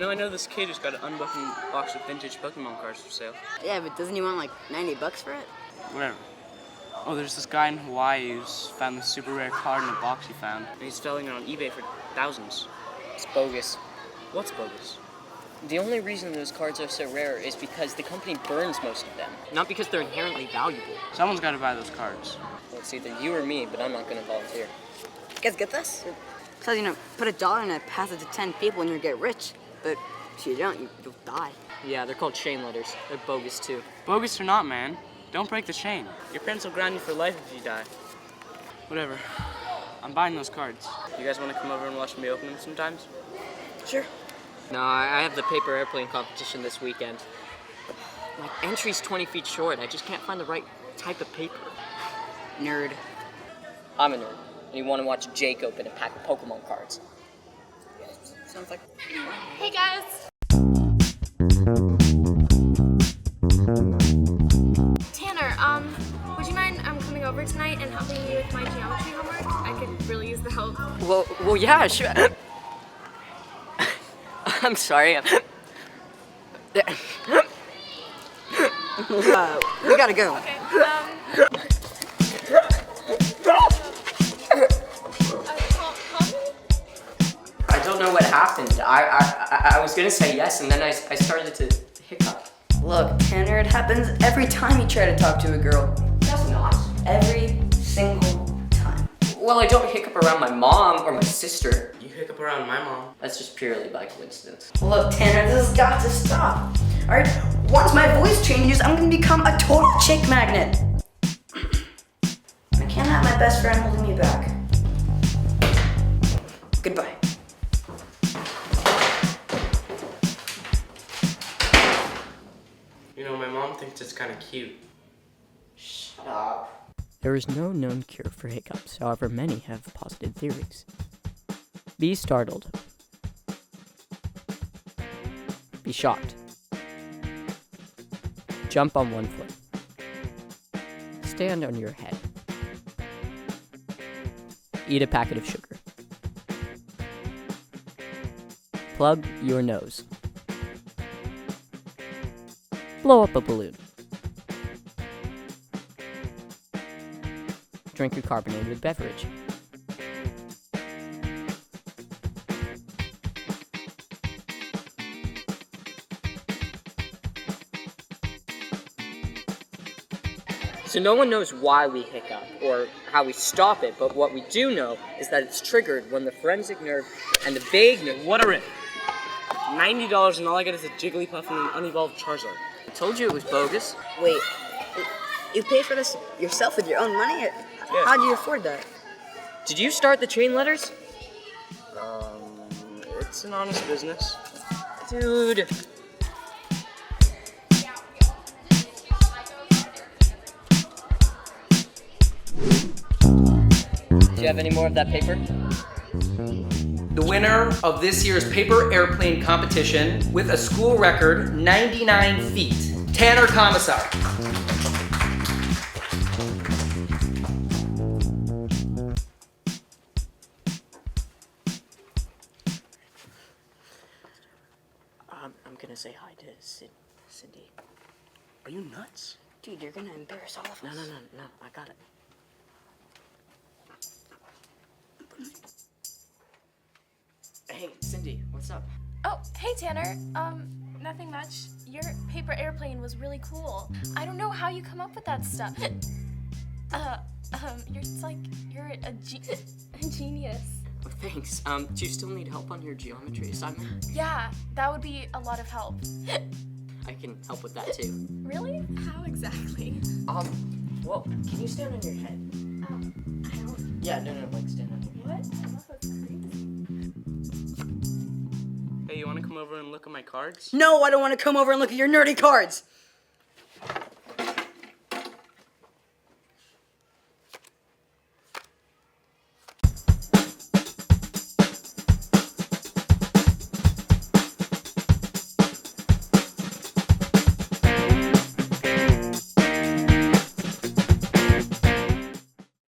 I know this kid who's got an unboxing box of vintage Pokemon cards for sale. Yeah, but doesn't he want like $90 for it? Whatever. Oh, there's this guy in Hawaii who's found this super rare card in a box he found. And he's selling it on eBay for thousands. It's bogus. What's bogus? The only reason those cards are so rare is because the company burns most of them, not because they're inherently valuable. Someone's got to buy those cards. Well, it's either you or me, but I'm not going to volunteer. You guys get this? It says, put $1 in it, pass it to 10 people, and you'll get rich. But if you don't, you'll die. Yeah, they're called chain letters. They're bogus, too. Bogus or not, man. Don't break the chain. Your parents will ground you for life if you die. Whatever. I'm buying those cards. You guys want to come over and watch me open them sometimes? Sure. No, I have the paper airplane competition this weekend. My entry's 20 feet short. I just can't find the right type of paper. Nerd. I'm a nerd. And you want to watch Jake open a pack of Pokemon cards. Sounds like... Hey guys! Tanner, would you mind coming over tonight and helping me with my geometry homework? I could really use the help. Well, yeah, sure. I'm sorry. We gotta go. Okay, I don't know what happened. I was gonna say yes, and then I started to hiccup. Look, Tanner, it happens every time you try to talk to a girl. That's not. Every single time. Well, I don't hiccup around my mom or my sister. You hiccup around my mom. That's just purely by coincidence. Look, Tanner, this has got to stop. Alright? Once my voice changes, I'm gonna become a total chick magnet. I can't have my best friend holding me back. Goodbye. My mom thinks it's kind of cute. Shut up. There is no known cure for hiccups, however many have posited theories. Be startled. Be shocked. Jump on one foot. Stand on your head. Eat a packet of sugar. Plug your nose. Blow up a balloon. Drink your carbonated beverage. So no one knows why we hiccup or how we stop it, but what we do know is that it's triggered when the forensic nerve and the vague nerve... What a rip. $90 and all I get is a Jigglypuff and an unevolved Charizard. I told you it was bogus. Wait, you pay for this yourself with your own money? How'd you afford that? Did you start the chain letters? It's an honest business. Dude. Do you have any more of that paper? The winner of this year's paper airplane competition with a school record 99 feet, Tanner Commissar. I'm gonna say hi to Cindy. Are you nuts? Dude, you're gonna embarrass all of us. No, I got it. Hey, Cindy, what's up? Oh, hey Tanner. Nothing much. Your paper airplane was really cool. I don't know how you come up with that stuff. You're a genius. Oh, thanks. Do you still need help on your geometry assignment? Yeah, that would be a lot of help. I can help with that too. Really? How exactly? Well, can you stand on your head? I don't. Yeah, no, like stand on your head. What? That's crazy. Hey, you want to come over and look at my cards? No, I don't want to come over and look at your nerdy cards.